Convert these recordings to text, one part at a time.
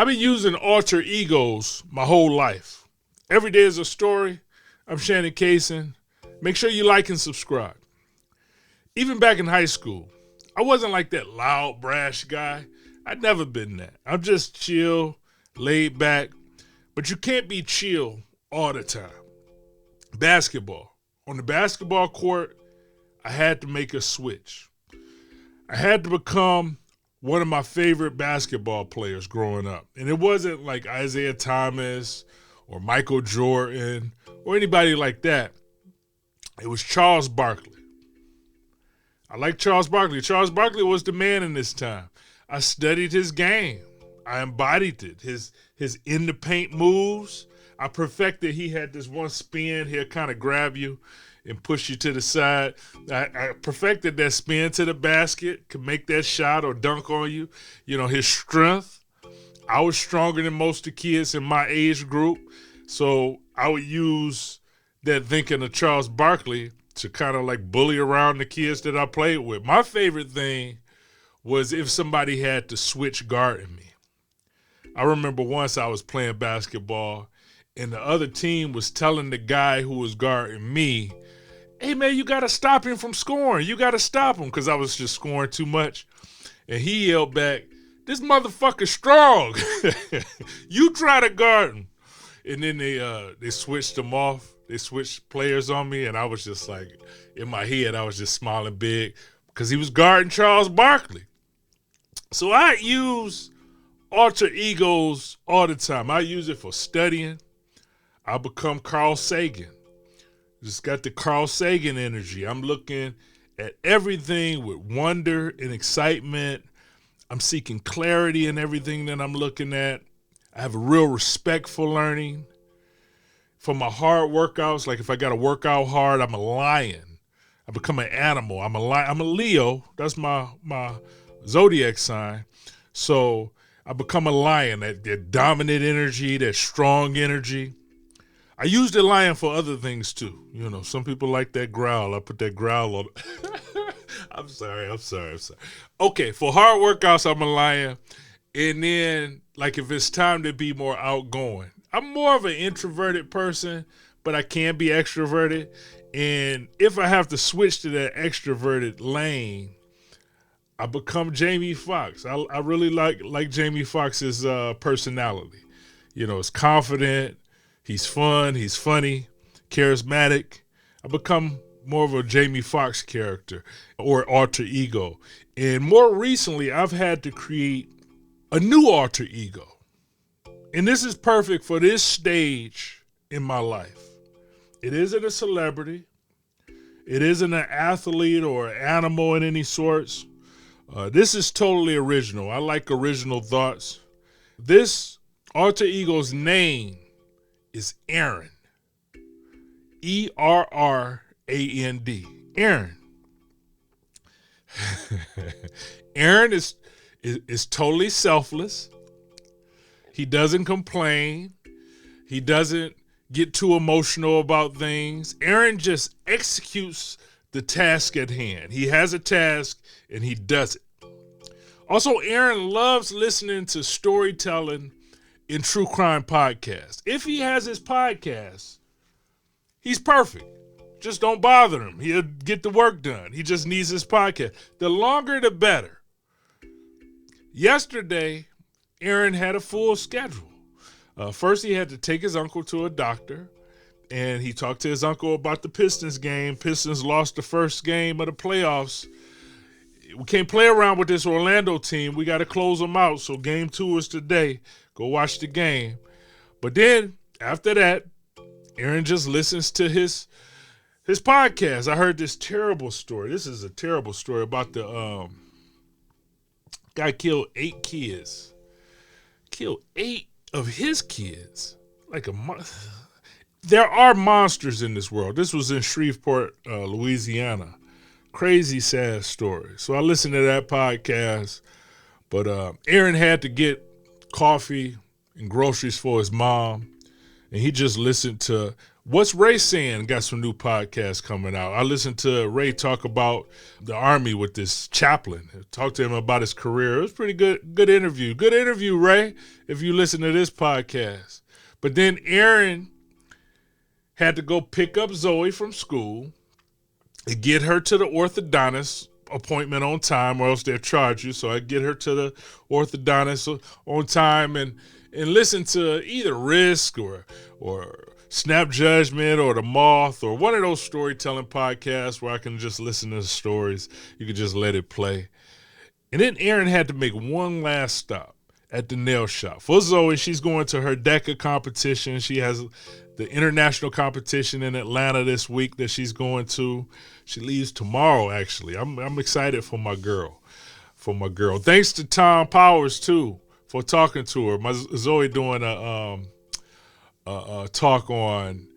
I've been using alter egos my whole life. Every day is a story. I'm Shannon Kaysen. Make sure you like and subscribe. Even back in high school, I wasn't like that loud, brash guy. I'd never been that. I'm just chill, laid back. But you can't be chill all the time. Basketball. On the basketball court, I had to make a switch. I had to become one of my favorite basketball players growing up. And it wasn't like Isaiah Thomas or Michael Jordan or anybody like that. It was Charles Barkley. I like Charles Barkley. Charles Barkley was the man in this time. I studied his game. I embodied it. His in the paint moves. I perfected. He had this one spin. He'll kind of grab you and push you to the side. I perfected that spin to the basket, could make that shot or dunk on you. You know, his strength. I was stronger than most of the kids in my age group. So I would use that thinking of Charles Barkley to kind of like bully around the kids that I played with. My favorite thing was if somebody had to switch guarding me. I remember once I was playing basketball and the other team was telling the guy who was guarding me, hey, man, you got to stop him from scoring. You got to stop him, because I was just scoring too much. And he yelled back, this motherfucker's strong. You try to guard him. And then they switched them off. They switched players on me, and I was just like, in my head, I was just smiling big because he was guarding Charles Barkley. So I use alter egos all the time. I use it for studying. I become Carl Sagan. Just got the Carl Sagan energy. I'm looking at everything with wonder and excitement. I'm seeking clarity in everything that I'm looking at. I have a real respect for learning. For my hard workouts, like if I got to work out hard, I'm a lion. I become an animal. I'm a Leo. That's my zodiac sign. So I become a lion, that dominant energy, that strong energy. I use the lion for other things too. You know, some people like that growl. I put that growl on. I'm sorry. Okay, for hard workouts, I'm a lion. And then, like, if it's time to be more outgoing, I'm more of an introverted person, but I can be extroverted. And if I have to switch to that extroverted lane, I become Jamie Foxx. I really like Jamie Foxx's personality. You know, it's confident. He's fun. He's funny, charismatic. I become more of a Jamie Foxx character or alter ego. And more recently, I've had to create a new alter ego. And this is perfect for this stage in my life. It isn't a celebrity. It isn't an athlete or an animal in any sorts. This is totally original. I like original thoughts. This alter ego's name is Aaron. E-R-R-A-N-D. Aaron. Aaron is totally selfless. He doesn't complain. He doesn't get too emotional about things. Aaron just executes the task at hand. He has a task and he does it. Also, Aaron loves listening to storytelling in true crime podcasts. If he has his podcast, he's perfect. Just don't bother him. He'll get the work done. He just needs his podcast. The longer, the better. Yesterday, Aaron had a full schedule. First, he had to take his uncle to a doctor, and he talked to his uncle about the Pistons game. Pistons lost the first game of the playoffs. We can't play around with this Orlando team. We got to close them out. So game 2 is today. Go watch the game. But then after that, Aaron just listens to his podcast. I heard this terrible story. This is a terrible story about the guy killed 8 kids. Killed 8 of his kids. Like a month. There are monsters in this world. This was in Shreveport, Louisiana. Crazy, sad story. So I listened to that podcast. But Aaron had to get coffee and groceries for his mom. And he just listened to What's Ray saying? Got some new podcasts coming out. I listened to Ray talk about the Army with this chaplain. Talked to him about his career. It was pretty good interview. Good interview, Ray, if you listen to this podcast. But then Aaron had to go pick up Zoe from school and get her to the orthodontist appointment on time, or else they'll charge you. So I get her to the orthodontist on time and listen to either Risk or Snap Judgment or The Moth or one of those storytelling podcasts where I can just listen to the stories. You can just let it play. And then Aaron had to make one last stop at the nail shop. For Zoe, she's going to her DECA competition. She has the international competition in Atlanta this week that she's going to. She leaves tomorrow, actually. I'm excited for my girl. Thanks to Tom Powers, too, for talking to her. My Zoe doing a talk on,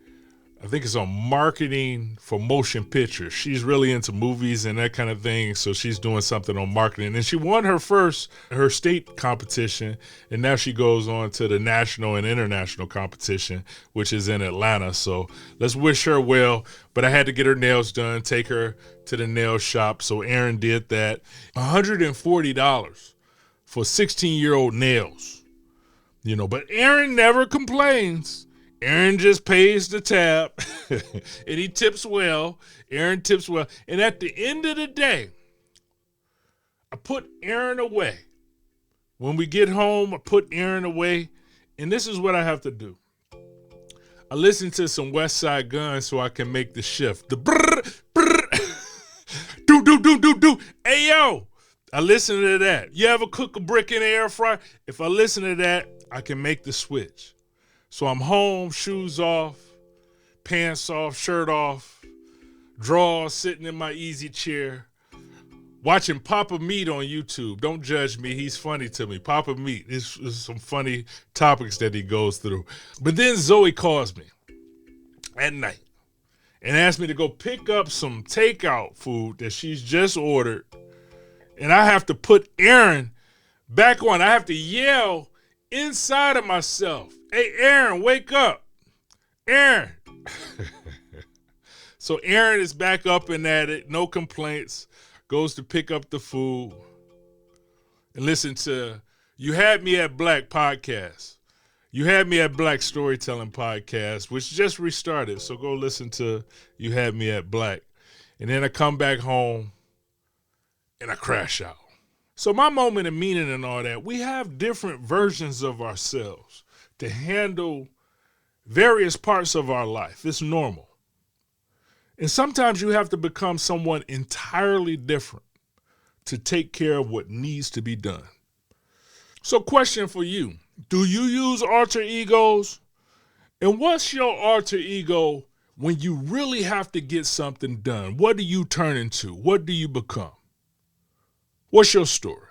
I think it's on marketing for motion pictures. She's really into movies and that kind of thing, so she's doing something on marketing. And she won her state competition, and now she goes on to the national and international competition, which is in Atlanta. So let's wish her well. But I had to get her nails done, take her to the nail shop, so Aaron did that. $140 for 16-year-old nails. But Aaron never complains. Aaron just pays the tab, and he tips well. Aaron tips well. And at the end of the day, I put Aaron away. When we get home, I put Aaron away, and this is what I have to do. I listen to some West Side Gun so I can make the shift. The brrr, brrr, do. Hey, yo, I listen to that. You ever cook a brick in the air fryer? If I listen to that, I can make the switch. So I'm home, shoes off, pants off, shirt off, drawers, sitting in my easy chair, watching Papa Meat on YouTube. Don't judge me. He's funny to me. Papa Meat. This is some funny topics that he goes through. But then Zoe calls me at night and asks me to go pick up some takeout food that she's just ordered. And I have to put Aaron back on. I have to yell inside of myself. Hey, Aaron, wake up. Aaron. So Aaron is back up and at it. No complaints. Goes to pick up the food and listen to You Had Me at Black podcast. You Had Me at Black storytelling podcast, which just restarted. So go listen to You Had Me at Black. And then I come back home and I crash out. So my moment of meaning and all that, we have different versions of ourselves to handle various parts of our life. It's normal. And sometimes you have to become someone entirely different to take care of what needs to be done. So question for you, do you use alter egos? And what's your alter ego when you really have to get something done? What do you turn into? What do you become? What's your story?